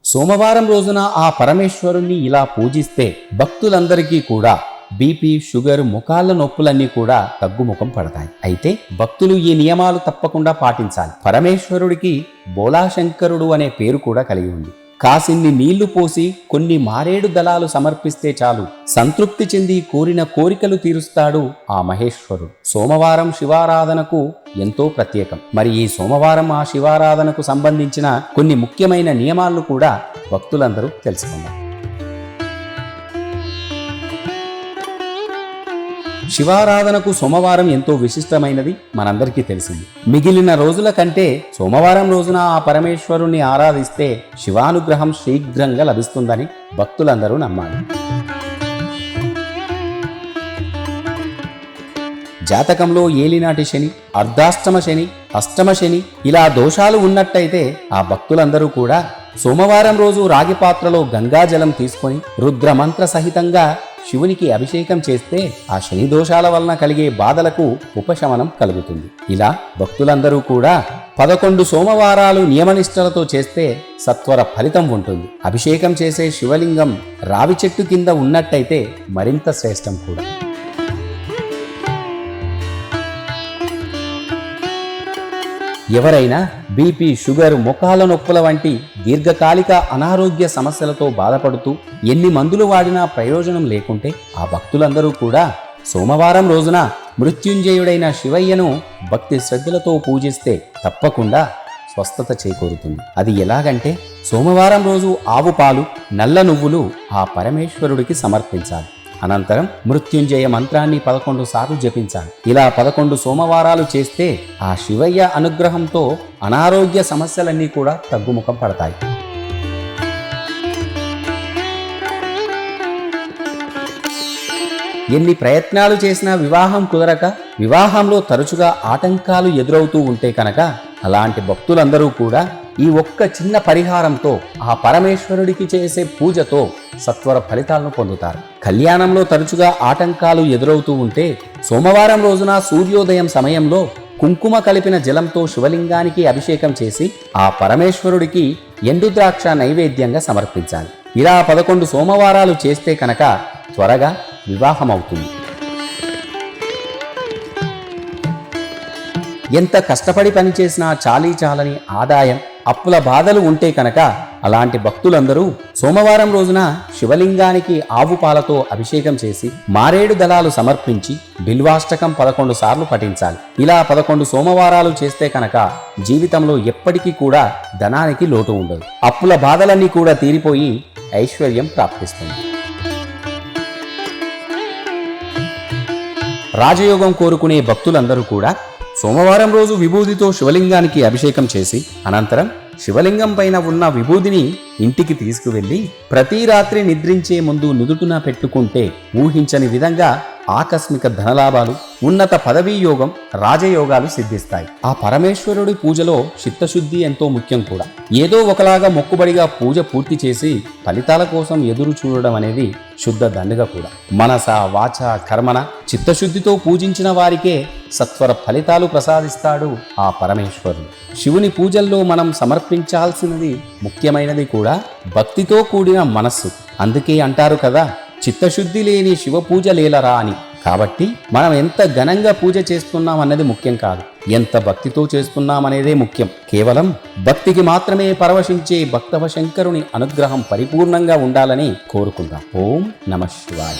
సోమవారం రోజున ఆ పరమేశ్వరుణ్ణి ఇలా పూజిస్తే భక్తులందరికీ కూడా బీపీ, షుగర్, ముఖాళ్ళ నొప్పులన్నీ కూడా తగ్గుముఖం పడతాయి. అయితే భక్తులు ఈ నియమాలు తప్పకుండా పాటించాలి. పరమేశ్వరుడికి బోలాశంకరుడు అనే పేరు కూడా కలిగి ఉంది. కాసిన్ని నీళ్లు పోసి కొన్ని మారేడు దళాలు సమర్పిస్తే చాలు సంతృప్తి చెంది కోరిన కోరికలు తీరుస్తాడు ఆ మహేశ్వరుడు. సోమవారం శివారాధనకు ఎంతో ప్రత్యేకం. మరి ఈ సోమవారం ఆ శివారాధనకు సంబంధించిన కొన్ని ముఖ్యమైన నియమాలను కూడా భక్తులందరూ తెలుసుకుందాం. శివారాధనకు సోమవారం ఎంతో విశిష్టమైనది మనందరికీ తెలిసింది. మిగిలిన రోజుల కంటే సోమవారం రోజున ఆ పరమేశ్వరుణ్ణి ఆరాధిస్తే శివానుగ్రహం శీఘ్రంగా లభిస్తుందని భక్తులందరూ నమ్మాలి. జాతకంలో ఏలినాటి శని, అర్ధాష్టమ శని, అష్టమ శని ఇలా దోషాలు ఉన్నట్టయితే ఆ భక్తులందరూ కూడా సోమవారం రోజు రాగి పాత్రలో గంగాజలం తీసుకొని రుద్రమంత్ర సహితంగా శివునికి అభిషేకం చేస్తే ఆ శని దోషాల వలన కలిగే బాధలకు ఉపశమనం కలుగుతుంది. ఇలా భక్తులందరూ కూడా 11 సోమవారాలు నియమనిష్టలతో చేస్తే సత్వర ఫలితం ఉంటుంది. అభిషేకం చేసే శివలింగం రావి చెట్టు కింద ఉన్నట్టయితే మరింత శ్రేష్టం కూడా. ఎవరైనా బీపీ, షుగర్, ముఖాల నొప్పుల వంటి దీర్ఘకాలిక అనారోగ్య సమస్యలతో బాధపడుతూ ఎన్ని మందులు వాడినా ప్రయోజనం లేకుంటే ఆ భక్తులందరూ కూడా సోమవారం రోజున మృత్యుంజయుడైన శివయ్యను భక్తి శ్రద్ధలతో పూజిస్తే తప్పకుండా స్వస్థత చేకూరుతుంది. అది ఎలాగంటే సోమవారం రోజు ఆవు పాలు, నల్ల నువ్వులు ఆ పరమేశ్వరుడికి సమర్పించాలి. అనంతరం మృత్యుంజయ మంత్రాన్ని 11 సార్లు జపించాలి. ఇలా 11 సోమవారాలు చేస్తే ఆ శివయ్య అనుగ్రహంతో అనారోగ్య సమస్యలన్నీ కూడా తగ్గుముఖం పడతాయి. ఎన్ని ప్రయత్నాలు చేసినా వివాహం కుదరక వివాహంలో తరచుగా ఆటంకాలు ఎదురవుతూ ఉంటే కనుక అలాంటి భక్తులందరూ కూడా ఈ ఒక్క చిన్న పరిహారంతో ఆ పరమేశ్వరుడికి చేసే పూజతో సత్వర ఫలితాలను పొందుతారు. కళ్యాణంలో తరచుగా ఆటంకాలు ఎదురవుతూ ఉంటే సోమవారం రోజున సూర్యోదయం సమయంలో కుంకుమ కలిపిన జలంతో శివలింగానికి అభిషేకం చేసి ఆ పరమేశ్వరుడికి ఎండు ద్రాక్ష నైవేద్యంగా సమర్పించాలి. ఇలా 11 సోమవారాలు చేస్తే కనుక త్వరగా వివాహమవుతుంది. ఎంత కష్టపడి పనిచేసినా చాలని ఆదాయం, అప్పుల బాధలు ఉంటే కనుక అలాంటి భక్తులందరూ సోమవారం రోజున శివలింగానికి ఆవు పాలతో అభిషేకం చేసి మారేడు దళాలు సమర్పించి బిల్వాష్టకం 11 సార్లు పఠించాలి. ఇలా 11 సోమవారాలు చేస్తే కనుక జీవితంలో ఎప్పటికీ కూడా ధనానికి లోటు ఉండదు. అప్పుల బాధలన్నీ కూడా తీరిపోయి ఐశ్వర్యం ప్రాప్తిస్తుంది. రాజయోగం కోరుకునే భక్తులందరూ కూడా సోమవారం రోజు విభూదితో శివలింగానికి అభిషేకం చేసి అనంతరం శివలింగం పైన ఉన్న విభూదిని ఇంటికి తీసుకువెళ్లి ప్రతి రాత్రి నిద్రించే ముందు నుదుటున పెట్టుకుంటే ఊహించని విధంగా ఆకస్మిక ధనలాభాలు, ఉన్నత పదవీ యోగం, రాజయోగాలు సిద్ధిస్తాయి. ఆ పరమేశ్వరుడి పూజలో చిత్తశుద్ధి ఎంతో ముఖ్యం కూడా. ఏదో ఒకలాగా మొక్కుబడిగా పూజ పూర్తి చేసి ఫలితాల కోసం ఎదురు చూడడం అనేది శుద్ధ దండగ కూడా. మనస, వాచ, కర్మన చిత్తశుద్ధితో పూజించిన వారికే సత్వర ఫలితాలు ప్రసాదిస్తాడు ఆ పరమేశ్వరుడు. శివుని పూజల్లో మనం సమర్పించాల్సినది ముఖ్యమైనది కూడా భక్తితో కూడిన మనస్సు. అందుకే అంటారు కదా, చిత్తశుద్ధి లేని శివ పూజ లేలరా అని. కాబట్టి మనం ఎంత ఘనంగా పూజ చేస్తున్నాం అన్నది ముఖ్యం కాదు, ఎంత భక్తితో చేస్తున్నామనేదే ముఖ్యం. కేవలం భక్తికి మాత్రమే పరవశించే భక్తవ శంకరుని అనుగ్రహం పరిపూర్ణంగా ఉండాలని కోరుకుందాం. ఓం నమః శివాయ.